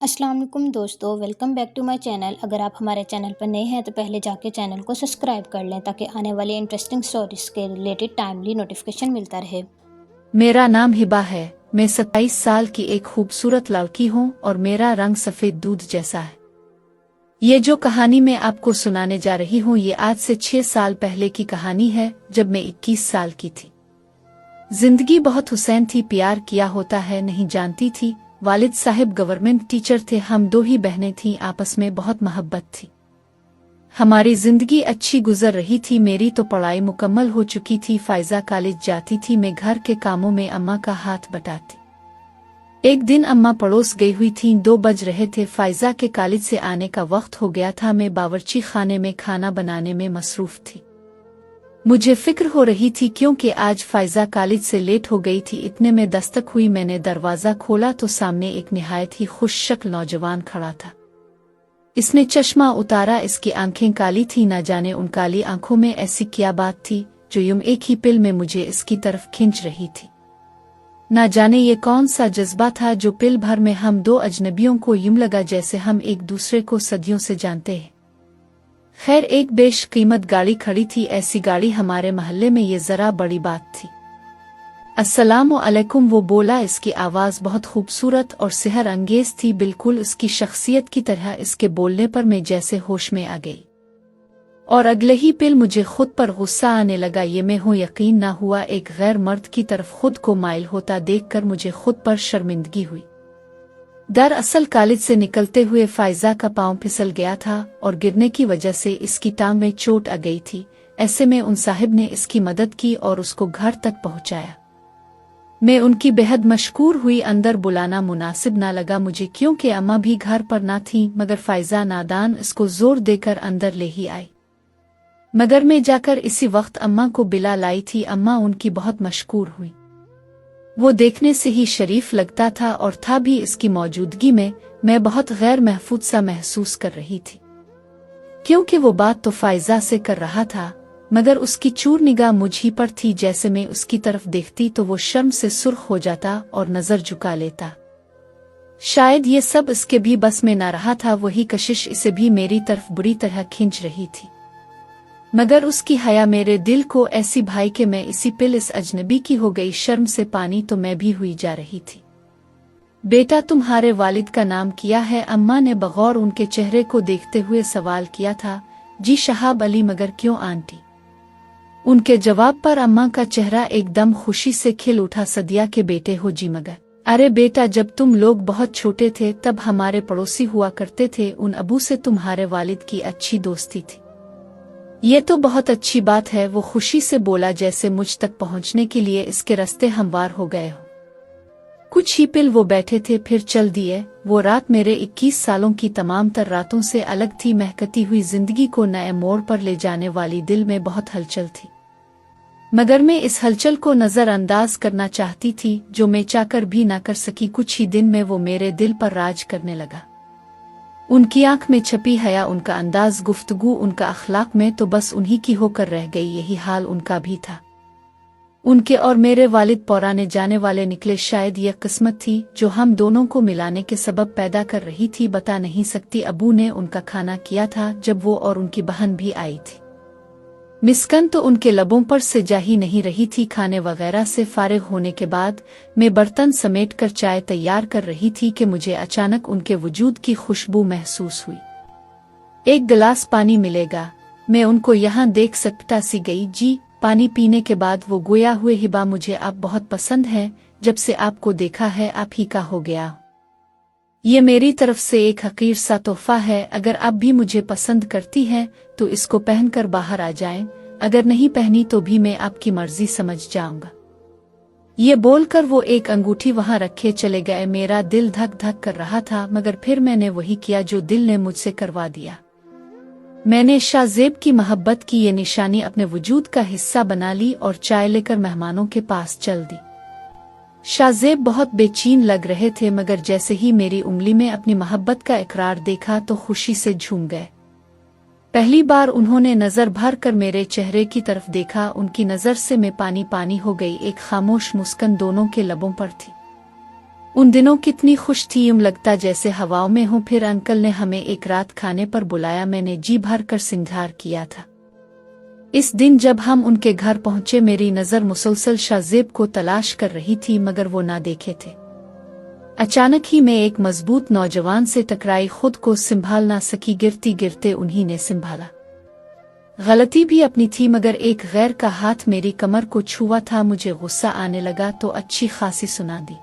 अस्सलाम वालेकुम दोस्तों, welcome back to my channel. अगर आप हमारे चैनल पर नए हैं तो पहले जाके चैनल को सब्सक्राइब कर लें ताकि आने वाली इंटरेस्टिंग स्टोरीज के रिलेटेड टाइमली नोटिफिकेशन मिलता रहे। मेरा नाम हिबा है। मैं 27 साल की एक खूबसूरत लड़की हूँ और मेरा रंग सफ़ेद दूध जैसा है। ये जो कहानी मैं आपको सुनाने जा रही हूँ ये आज से 6 साल पहले की कहानी है, जब मैं 21 साल की थी। जिंदगी बहुत हुसैन थी, प्यार किया होता है नहीं जानती थी। वालिद साहब गवर्नमेंट टीचर थे, हम दो ही बहनें थीं, आपस में बहुत मोहब्बत थी। हमारी जिंदगी अच्छी गुजर रही थी। मेरी तो पढ़ाई मुकम्मल हो चुकी थी, फायजा कॉलेज जाती थी, मैं घर के कामों में अम्मा का हाथ बटाती। एक दिन अम्मा पड़ोस गई हुई थीं, 2 बज रहे थे, फायजा के कॉलेज से आने का वक्त हो गया था। मैं बावर्ची खाने में खाना बनाने में मसरूफ थी। मुझे फिक्र हो रही थी क्योंकि आज फायजा कॉलेज से लेट हो गई थी। इतने में दस्तक हुई, मैंने दरवाज़ा खोला तो सामने एक निहायत ही खुश शक्ल नौजवान खड़ा था। इसने चश्मा उतारा, इसकी आंखें काली थी, न जाने उन काली आंखों में ऐसी क्या बात थी जो यूं एक ही पिल में मुझे इसकी तरफ खींच रही थी। न जाने ये कौन सा जज्बा था जो पिल भर में हम दो अजनबियों को यूं लगा जैसे हम एक दूसरे को सदियों से जानते हैं। खैर, एक बेश कीमत गाड़ी खड़ी थी, ऐसी गाड़ी हमारे मोहल्ले में ये जरा बड़ी बात थी। अस्सलामु अलैकुम, वो बोला। इसकी आवाज़ बहुत खूबसूरत और सेहर अंगेज थी, बिल्कुल उसकी शख्सियत की तरह। इसके बोलने पर मैं जैसे होश में आ गई और अगले ही पिल मुझे खुद पर गुस्सा आने लगा। ये मैं हूँ, यकीन ना हुआ। एक गैर मर्द की तरफ खुद को माइल होता देखकर मुझे खुद पर शर्मिंदगी हुई। दरअसल कॉलेज से निकलते हुए फायजा का पांव फिसल गया था और गिरने की वजह से इसकी टांग में चोट आ गई थी। ऐसे में उन साहिब ने इसकी मदद की और उसको घर तक पहुंचाया। मैं उनकी बेहद मशकूर हुई। अंदर बुलाना मुनासिब ना लगा मुझे क्योंकि अम्मा भी घर पर ना थी, मगर फायजा नादान इसको जोर देकर अंदर ले ही आई। मगर मैं जाकर इसी वक्त अम्मा को बिला लाई थी। अम्मा उनकी बहुत मशकूर हुई। वो देखने से ही शरीफ लगता था और था भी। इसकी मौजूदगी में मैं बहुत गैर महफूज सा महसूस कर रही थी क्योंकि वो बात तो फायजा से कर रहा था, मगर उसकी चूर निगाह मुझ ही पर थी। जैसे मैं उसकी तरफ देखती तो वो शर्म से सुर्ख हो जाता और नजर झुका लेता। शायद ये सब इसके भी बस में ना रहा था। वही कशिश इसे भी मेरी तरफ बुरी तरह खींच रही थी, मगर उसकी हया मेरे दिल को ऐसी भाई कि मैं इसी पिल इस अजनबी की हो गई। शर्म से पानी तो मैं भी हुई जा रही थी। बेटा, तुम्हारे वालिद का नाम क्या है? अम्मा ने बगौर उनके चेहरे को देखते हुए सवाल किया था। जी शहाब अली। मगर क्यों आंटी? उनके जवाब पर अम्मा का चेहरा एकदम खुशी से खिल उठा। सदिया के बेटे हो जी? मगर अरे बेटा, जब तुम लोग बहुत छोटे थे तब हमारे पड़ोसी हुआ करते थे, उन अबू से तुम्हारे वालिद की अच्छी दोस्ती थी। ये तो बहुत अच्छी बात है, वो खुशी से बोला, जैसे मुझ तक पहुंचने के लिए इसके रास्ते हमवार हो गए हो। कुछ ही पिल वो बैठे थे, फिर चल दिए। वो रात मेरे 21 सालों की तमाम तर रातों से अलग थी। महकती हुई जिंदगी को नए मोड़ पर ले जाने वाली दिल में बहुत हलचल थी, मगर मैं इस हलचल को नजरअंदाज करना चाहती थी, जो मैं चाहकर भी ना कर सकी। कुछ ही दिन में वो मेरे दिल पर राज करने लगा। उनकी आंख में छपी हया, उनका अंदाज गुफ्तगू, उनका अखलाक में तो बस उन्हीं की होकर रह गई। यही हाल उनका भी था। उनके और मेरे वालिद पौराने जाने वाले निकले। शायद यह किस्मत थी जो हम दोनों को मिलाने के सबब पैदा कर रही थी। बता नहीं सकती। अबू ने उनका खाना किया था जब वो और उनकी बहन भी आई थी। मिस्कन तो उनके लबों पर से जा ही नहीं रही थी। खाने वगैरह से फारिग होने के बाद मैं बर्तन समेट कर चाय तैयार कर रही थी कि मुझे अचानक उनके वजूद की खुशबू महसूस हुई। एक गिलास पानी मिलेगा? मैं उनको यहाँ देख सकता सी गई। जी। पानी पीने के बाद वो गोया हुए, हिबा मुझे आप बहुत पसंद है, जब से आपको देखा है आप ही का हो गया। ये मेरी तरफ से एक हकीर सा तोहफा है। अगर आप भी मुझे पसंद करती हैं तो इसको पहनकर बाहर आ जाएं, अगर नहीं पहनी तो भी मैं आपकी मर्जी समझ जाऊंगा। ये बोलकर वो एक अंगूठी वहां रखे चले गए। मेरा दिल धक धक कर रहा था, मगर फिर मैंने वही किया जो दिल ने मुझसे करवा दिया। मैंने शाहजेब की मोहब्बत की ये निशानी अपने वजूद का हिस्सा बना ली और चाय लेकर मेहमानों के पास चल दी। शाहजेब बहुत बेचैन लग रहे थे, मगर जैसे ही मेरी उंगली में अपनी मोहब्बत का इकरार देखा तो खुशी से झूम गए। पहली बार उन्होंने नजर भर कर मेरे चेहरे की तरफ देखा। उनकी नजर से मैं पानी पानी हो गई। एक खामोश मुस्कान दोनों के लबों पर थी। उन दिनों कितनी खुश थी, यूं लगता जैसे हवाओं में हूँ। फिर अंकल ने हमें एक रात खाने पर बुलाया, मैंने जी भर कर सिंगार किया था। इस दिन जब हम उनके घर पहुंचे, मेरी नज़र मुसलसल शाहजेब को तलाश कर रही थी, मगर वो ना देखे थे। अचानक ही मैं एक मजबूत नौजवान से टकराई, खुद को संभाल ना सकी, गिरती गिरते उन्हीं ने संभाला। गलती भी अपनी थी, मगर एक गैर का हाथ मेरी कमर को छुआ था। मुझे गुस्सा आने लगा तो अच्छी खासी सुना दी।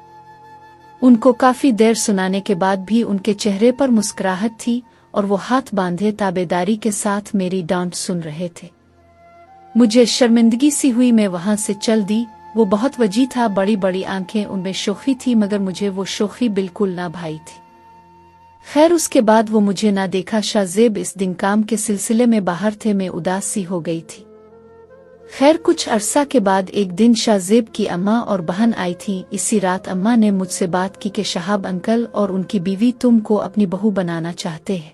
उनको काफी देर सुनाने के बाद भी उनके चेहरे पर मुस्कुराहट थी और वो हाथ बांधे ताबेदारी के साथ मेरी डांट सुन रहे थे। मुझे शर्मिंदगी सी हुई, मैं वहां से चल दी। वो बहुत वजी था, बड़ी बड़ी आंखें, उनमें शोखी थी, मगर मुझे वो शोखी बिल्कुल ना भाई थी। खैर उसके बाद वो मुझे ना देखा। शाहजेब इस दिन काम के सिलसिले में बाहर थे, मैं उदास सी हो गई थी। खैर कुछ अरसा के बाद एक दिन शाहजेब की अम्मा और बहन आई थी। इसी रात अम्मा ने मुझसे बात की कि शहाब अंकल और उनकी बीवी तुमको अपनी बहू बनाना चाहते हैं।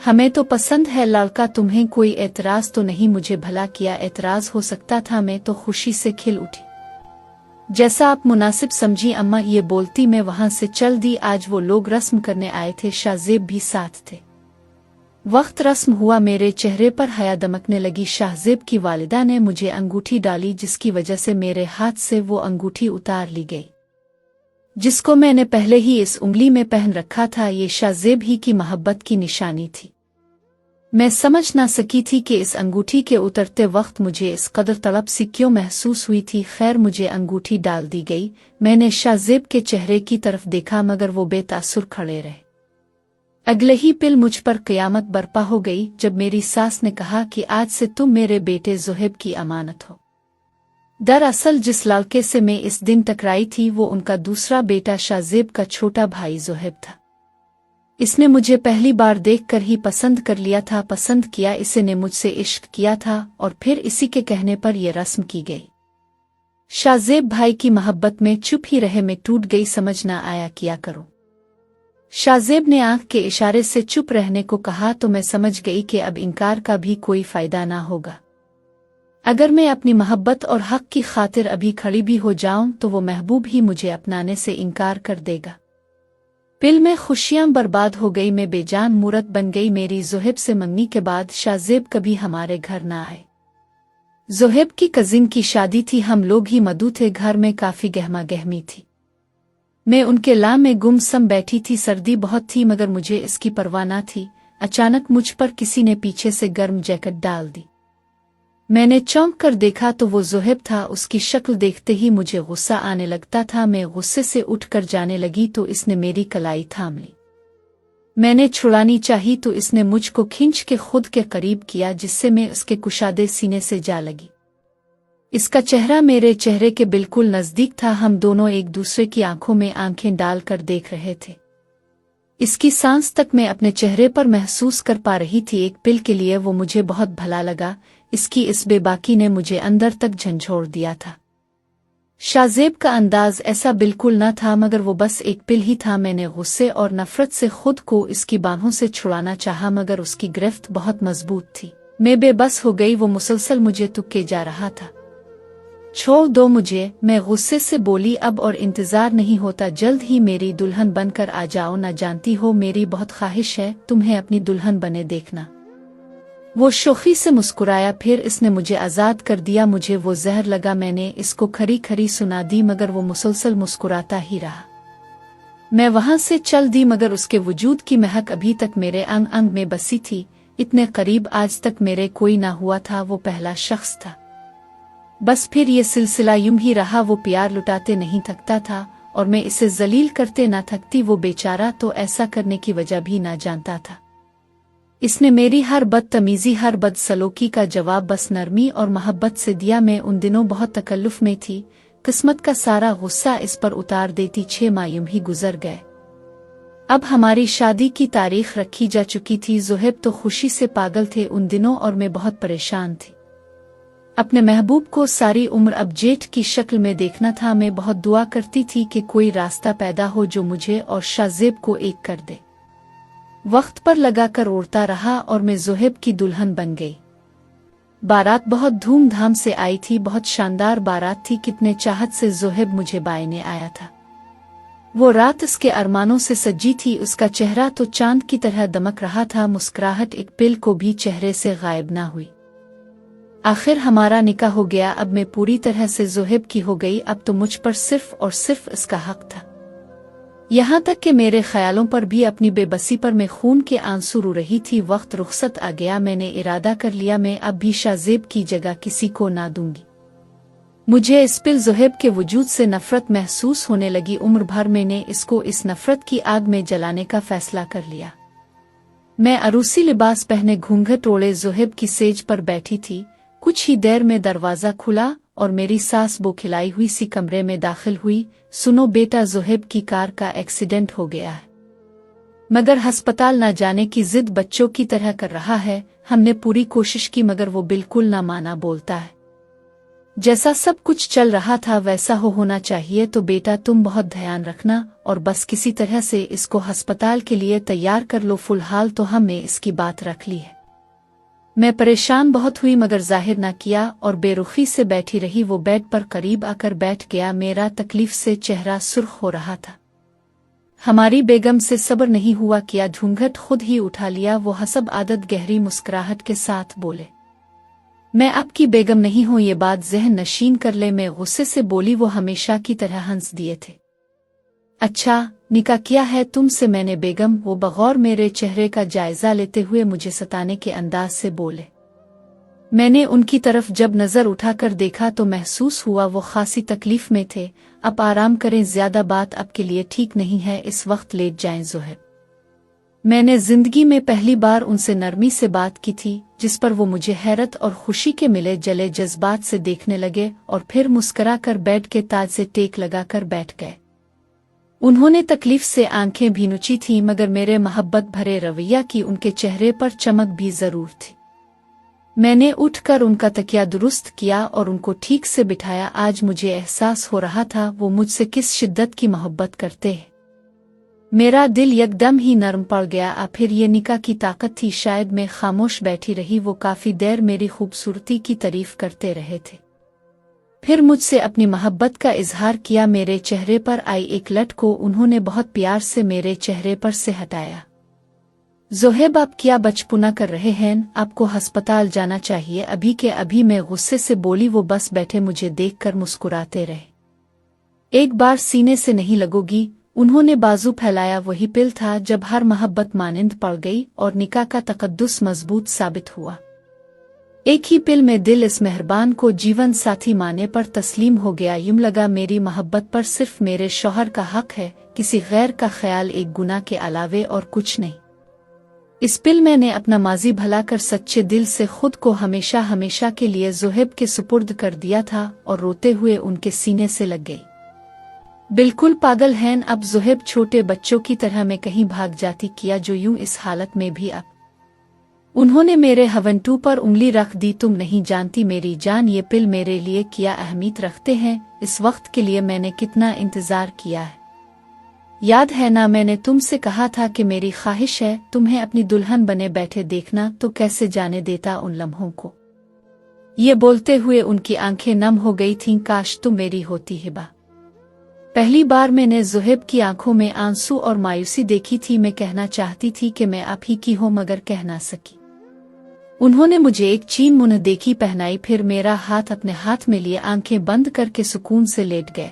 हमें तो पसंद है लड़का, तुम्हें कोई एतराज तो नहीं? मुझे भला क्या एतराज हो सकता था, मैं तो खुशी से खिल उठी। जैसा आप मुनासिब समझी अम्मा, ये बोलती मैं वहां से चल दी। आज वो लोग रस्म करने आए थे, शाहजेब भी साथ थे। वक्त रस्म हुआ, मेरे चेहरे पर हया दमकने लगी। शाहजेब की वालिदा ने मुझे अंगूठी डाली, जिसकी वजह से मेरे हाथ से वो अंगूठी उतार ली गई, जिसको मैंने पहले ही इस उंगली में पहन रखा था। ये शाहजेब ही की मोहब्बत की निशानी थी। मैं समझ ना सकी थी कि इस अंगूठी के उतरते वक्त मुझे इस कदर तड़प सी क्यों महसूस हुई थी। खैर मुझे अंगूठी डाल दी गई। मैंने शाहजेब के चेहरे की तरफ देखा, मगर वो बेतासुर खड़े रहे। अगले ही पिल मुझ पर क़यामत बरपा हो गई, जब मेरी सास ने कहा कि आज से तुम मेरे बेटे ज़ुहैब की अमानत हो। दरअसल जिस लड़के से मैं इस दिन टकराई थी, वो उनका दूसरा बेटा शाहजेब का छोटा भाई ज़ुहैब था। इसने मुझे पहली बार देखकर ही पसंद कर लिया था। पसंद किया, इसे ने मुझसे इश्क किया था और फिर इसी के कहने पर यह रस्म की गई। शाहजेब भाई की मोहब्बत में चुप ही रहे, मैं टूट गई, समझ ना आया क्या करूं। शाहजेब ने आंख के इशारे से चुप रहने को कहा तो मैं समझ गई कि अब इनकार का भी कोई फायदा ना होगा। अगर मैं अपनी मोहब्बत और हक की खातिर अभी खड़ी भी हो जाऊं तो वो महबूब ही मुझे अपनाने से इनकार कर देगा। पिल में खुशियां बर्बाद हो गई, मैं बेजान मूरत बन गई। मेरी ज़ुहैब से मंगनी के बाद शाहजेब कभी हमारे घर ना आए। ज़ुहैब की कजिन की शादी थी, हम लोग ही मदऊ थे, घर में काफी गहमा गहमी थी। मैं उनके ला में गुमसम बैठी थी। सर्दी बहुत थी, मगर मुझे इसकी परवाह न थी। अचानक मुझ पर किसी ने पीछे से गर्म जैकेट डाल दी। मैंने चौंक कर देखा तो वो ज़ुहैब था। उसकी शक्ल देखते ही मुझे गुस्सा आने लगता था। मैं गुस्से से उठकर जाने लगी तो इसने मेरी कलाई थाम ली। मैंने छुड़ानी चाही तो इसने मुझको खींच के खुद के करीब किया, जिससे मैं उसके कुशादे सीने से जा लगी। इसका चेहरा मेरे चेहरे के बिल्कुल नजदीक था। हम दोनों एक दूसरे की आंखों में आंखें डालकर देख रहे थे। इसकी सांस तक मैं अपने चेहरे पर महसूस कर पा रही थी। एक पिल के लिए वो मुझे बहुत भला लगा। इसकी इस बेबाकी ने मुझे अंदर तक झंझोड़ दिया था। शाहजेब का अंदाज ऐसा बिल्कुल न था, मगर वो बस एक पिल ही था। मैंने गुस्से और नफरत से खुद को इसकी बाहों से छुड़ाना चाहा, मगर उसकी गिरफ्त बहुत मजबूत थी। मैं बेबस हो गई। वो मुसलसल मुझे तुक्के जा रहा था। छोड़ दो मुझे, मैं गुस्से से बोली। अब और इंतजार नहीं होता, जल्द ही मेरी दुल्हन बनकर आ जाओ। न जानती हो मेरी बहुत ख्वाहिश है तुम्हें अपनी दुल्हन बने देखना। वो शोखी से मुस्कुराया, फिर इसने मुझे आज़ाद कर दिया। मुझे वो जहर लगा। मैंने इसको खरी खरी सुना दी, मगर वो मुसलसल मुस्कुराता ही रहा। मैं वहां से चल दी, मगर उसके वजूद की महक अभी तक मेरे अंग अंग में बसी थी। इतने करीब आज तक मेरे कोई ना हुआ था, वो पहला शख्स था। बस फिर ये सिलसिला यूं ही रहा। वो प्यार लुटाते नहीं थकता था और मैं इसे जलील करते ना थकती। वो बेचारा तो ऐसा करने की वजह भी ना जानता था। इसने मेरी हर बदतमीजी, हर बदसलूकी का जवाब बस नरमी और मोहब्बत से दिया। मैं उन दिनों बहुत तकल्लुफ में थी। किस्मत का सारा गुस्सा इस पर उतार देती। 6 माह यूं ही गुजर गए। अब हमारी शादी की तारीख रखी जा चुकी थी। ज़ुहैब तो खुशी से पागल थे उन दिनों और मैं बहुत परेशान थी। अपने महबूब को सारी उम्र अब जेठ की शक्ल में देखना था। मैं बहुत दुआ करती थी कि कोई रास्ता पैदा हो जो मुझे और शाहजेब को एक कर दे। वक्त पर लगाकर उड़ता रहा और मैं ज़ुहैब की दुल्हन बन गई। बारात बहुत धूमधाम से आई थी, बहुत शानदार बारात थी। कितने चाहत से ज़ुहैब मुझे बायने आया था। वो रात उसके अरमानों से सजी थी, उसका चेहरा तो चांद की तरह दमक रहा था, मुस्कुराहट एक पिल को भी चेहरे से गायब ना हुई। आखिर हमारा निकाह हो गया, अब मैं पूरी तरह से ज़ोहैब की हो गई, अब तो मुझ पर सिर्फ और सिर्फ इसका हक था। यहाँ तक कि मेरे ख्यालों पर भी अपनी बेबसी पर मैं खून के आंसू रो रही थी। वक्त रुखसत आ गया, मैंने इरादा कर लिया मैं अब भी शाज़ेब की जगह किसी को ना दूंगी। मुझे इस पिल ज़ोहैब के वजूद से नफरत महसूस होने लगी। उम्र भर मैंने इसको इस नफरत की आग में जलाने का फैसला कर लिया। मैं अरूसी लिबास पहने घूंघट ओढ़े ज़ोहैब की सेज पर बैठी थी। कुछ ही देर में दरवाज़ा खुला और मेरी सास बौखिलाई हुई सी कमरे में दाखिल हुई। सुनो बेटा, ज़ोहैब की कार का एक्सीडेंट हो गया है, मगर अस्पताल ना जाने की जिद बच्चों की तरह कर रहा है। हमने पूरी कोशिश की मगर वो बिल्कुल ना माना, बोलता है जैसा सब कुछ चल रहा था वैसा होना चाहिए। तो बेटा तुम बहुत ध्यान रखना और बस किसी तरह से इसको अस्पताल के लिए तैयार कर लो। फिलहाल तो हमने इसकी बात रख ली है। मैं परेशान बहुत हुई मगर जाहिर ना किया और बेरुखी से बैठी रही। वो बेड पर करीब आकर बैठ गया। मेरा तकलीफ से चेहरा सुर्ख हो रहा था। हमारी बेगम से सब्र नहीं हुआ, किया घूंघट खुद ही उठा लिया। वो हसब आदत गहरी मुस्कुराहट के साथ बोले, मैं आपकी बेगम नहीं हूं, ये बात जहन नशीन कर ले। मैं गुस्से से बोली, वो हमेशा की तरह हंस दिए थे। अच्छा निकाह किया है तुमसे मैंने बेगम? वो बगौर मेरे चेहरे का जायजा लेते हुए मुझे सताने के अंदाज से बोले। मैंने उनकी तरफ जब नजर उठाकर देखा तो महसूस हुआ वो खासी तकलीफ में थे। अब आराम करें, ज्यादा बात आपके लिए ठीक नहीं है, इस वक्त लेट जाएं ज़ोहैब। मैंने जिंदगी में पहली बार उनसे नरमी से बात की थी, जिस पर वो मुझे हैरत और खुशी के मिले जले जज्बात से देखने लगे और फिर मुस्करा कर बेड के ताज से टेक लगाकर बैठ गए। उन्होंने तकलीफ से आंखें भी नुची थीं मगर मेरे मोहब्बत भरे रवैया की उनके चेहरे पर चमक भी जरूर थी। मैंने उठकर उनका तकिया दुरुस्त किया और उनको ठीक से बिठाया। आज मुझे एहसास हो रहा था वो मुझसे किस शिद्दत की मोहब्बत करते हैं। मेरा दिल यकदम ही नरम पड़ गया। फिर ये निकाह की ताकत थी। शायद मैं खामोश बैठी रही, वो काफी देर मेरी खूबसूरती की तारीफ करते रहे थे। फिर मुझसे अपनी मोहब्बत का इजहार किया। मेरे चेहरे पर आई एक लट को उन्होंने बहुत प्यार से मेरे चेहरे पर से हटाया। ज़ोहैब आप क्या बचपुना कर रहे हैं? आपको अस्पताल जाना चाहिए अभी के अभी। मैं गुस्से से बोली। वो बस बैठे मुझे देखकर मुस्कुराते रहे। एक बार सीने से नहीं लगोगी? उन्होंने बाजू फैलाया। वही पिल था जब हर मोहब्बत मानिंद पड़ गई और निकाह का तकद्दुस मजबूत साबित हुआ। एक ही पिल में दिल इस मेहरबान को जीवन साथी माने पर तस्लीम हो गया। यूं लगा मेरी मोहब्बत पर सिर्फ मेरे शौहर का हक है, किसी गैर का ख्याल एक गुनाह के अलावे और कुछ नहीं। इस पिल मैंने अपना माजी भला कर सच्चे दिल से खुद को हमेशा हमेशा के लिए ज़ोहैब के सुपुर्द कर दिया था और रोते हुए उनके सीने से लग गई। बिल्कुल पागल हैं अब ज़ोहैब, छोटे बच्चों की तरह मैं कहीं भाग जाती किया जो यूं इस हालत में भी। अब उन्होंने मेरे हवंटू पर उंगली रख दी। तुम नहीं जानती मेरी जान, ये पिल मेरे लिए क्या अहमियत रखते हैं। इस वक्त के लिए मैंने कितना इंतजार किया है। याद है ना, मैंने तुमसे कहा था कि मेरी ख्वाहिश है तुम्हें अपनी दुल्हन बने बैठे देखना, तो कैसे जाने देता उन लम्हों को। ये बोलते हुए उनकी आंखें नम हो गई थीं। काश तुम मेरी होती हिबा। पहली बार मैंने ज़ोहैब की आंखों में आंसू और मायूसी देखी थी। मैं कहना चाहती थी कि मैं आप ही की हूँ मगर कह ना सकी। उन्होंने मुझे एक चीन मुन्ह देखी पहनाई, फिर मेरा हाथ अपने हाथ में लिए आंखें बंद करके सुकून से लेट गए।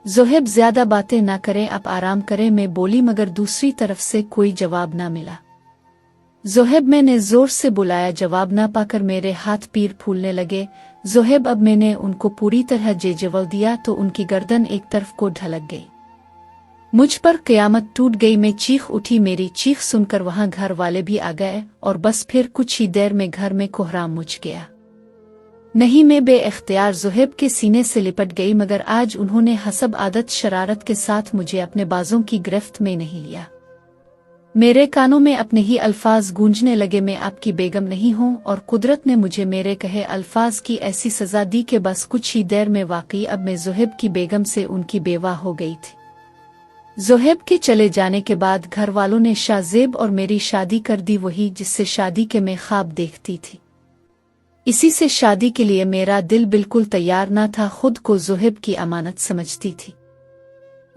ज़ोहैब ज्यादा बातें ना करें, आप आराम करें, मैं बोली मगर दूसरी तरफ से कोई जवाब ना मिला। ज़ोहैब, मैंने जोर से बुलाया, जवाब ना पाकर मेरे हाथ पीर फूलने लगे। ज़ोहैब, अब मैंने उनको पूरी तरह जेजवल दिया तो उनकी गर्दन एक तरफ को ढलक गई। मुझ पर क़यामत टूट गई। मैं चीख उठी। मेरी चीख सुनकर वहां घर वाले भी आ गए और बस फिर कुछ ही देर में घर में कोहराम मच गया। नहीं, मैं बे-इख्तियार ज़ोहैब के सीने से लिपट गई मगर आज उन्होंने हसब आदत शरारत के साथ मुझे अपने बाजों की गिरफ्त में नहीं लिया। मेरे कानों में अपने ही अल्फाज गूंजने लगे, मैं आपकी बेगम नहीं हूँ और कुदरत ने मुझे मेरे कहे अल्फाज की ऐसी सजा दी कि बस कुछ ही देर में वाकई अब मैं ज़ोहैब की बेगम से उनकी बेवा हो गई थी। ज़ोहैब के चले जाने के बाद घर वालों ने शाज़ेब और मेरी शादी कर दी, वही जिससे शादी के मैं ख्वाब देखती थी। इसी से शादी के लिए मेरा दिल बिल्कुल तैयार न था, खुद को ज़ोहैब की अमानत समझती थी।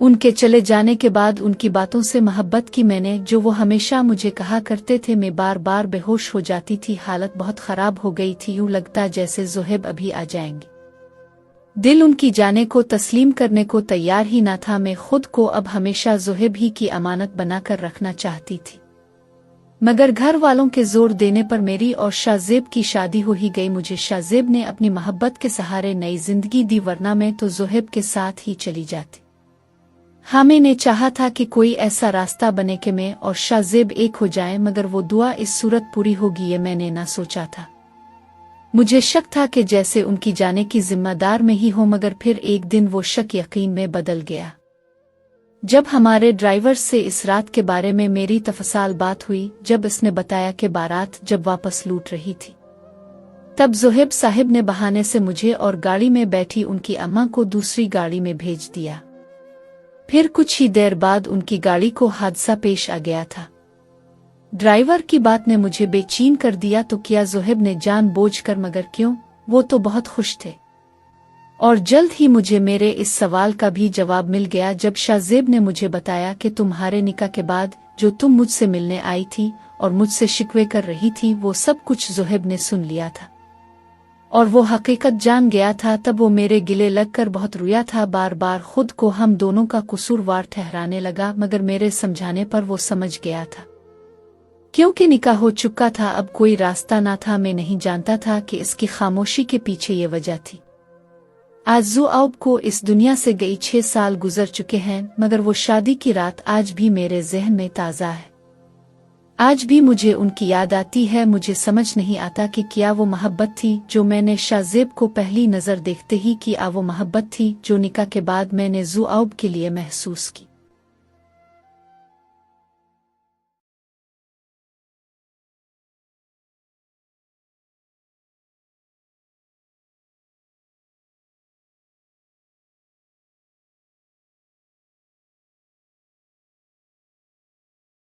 उनके चले जाने के बाद उनकी बातों से मोहब्बत की मैंने, जो वो हमेशा मुझे कहा करते थे। मैं बार बार बेहोश हो जाती थी, हालत बहुत खराब हो गई थी, यूं लगता जैसे ज़ोहैब अभी आ जाएंगे। दिल उनकी जाने को तस्लीम करने को तैयार ही ना था। मैं खुद को अब हमेशा ज़ोहैब ही की अमानत बनाकर रखना चाहती थी, मगर घर वालों के जोर देने पर मेरी और शाहज़ेब की शादी हो ही गई। मुझे शाहज़ेब ने अपनी मोहब्बत के सहारे नई जिंदगी दी, वरना मैं तो ज़ोहैब के साथ ही चली जाती। हाँ, मैंने चाहा था कि कोई ऐसा रास्ता बने कि मैं और शाहज़ेब एक हो जाएं, मगर वो दुआ इस सूरत पूरी होगी ये मैंने ना सोचा था। मुझे शक था कि जैसे उनकी जाने की जिम्मेदार में ही हो, मगर फिर एक दिन वो शक यकीन में बदल गया जब हमारे ड्राइवर से इस रात के बारे में मेरी तफसाल बात हुई। जब इसने बताया कि बारात जब वापस लौट रही थी, तब ज़ोहैब साहिब ने बहाने से मुझे और गाड़ी में बैठी उनकी अम्मा को दूसरी गाड़ी में भेज दिया। फिर कुछ ही देर बाद उनकी गाड़ी को हादसा पेश आ गया था। ड्राइवर की बात ने मुझे बेचैन कर दिया। तो किया ज़ोहैब ने जानबूझकर, मगर क्यों? वो तो बहुत खुश थे। और जल्द ही मुझे मेरे इस सवाल का भी जवाब मिल गया जब शाहज़ेब ने मुझे बताया कि तुम्हारे निकाह के बाद जो तुम मुझसे मिलने आई थी और मुझसे शिकवे कर रही थी, वो सब कुछ ज़ोहैब ने सुन लिया था और वो हकीकत जान गया था। तब वो मेरे गिले लगकर बहुत रोया था, बार बार खुद को हम दोनों का कसूरवार ठहराने लगा, मगर मेरे समझाने पर वो समझ गया था। क्योंकि निकाह हो चुका था, अब कोई रास्ता ना था। मैं नहीं जानता था कि इसकी खामोशी के पीछे ये वजह थी। आज ज़ोहैब को इस दुनिया से गई 6 साल गुजर चुके हैं, मगर वो शादी की रात आज भी मेरे ज़हन में ताज़ा है। आज भी मुझे उनकी याद आती है। मुझे समझ नहीं आता कि क्या वो मोहब्बत थी जो मैंने शाहज़ेब को पहली नज़र देखते ही की, वो मोहब्बत थी जो निकाह के बाद मैंने ज़ोहैब के लिए महसूस की।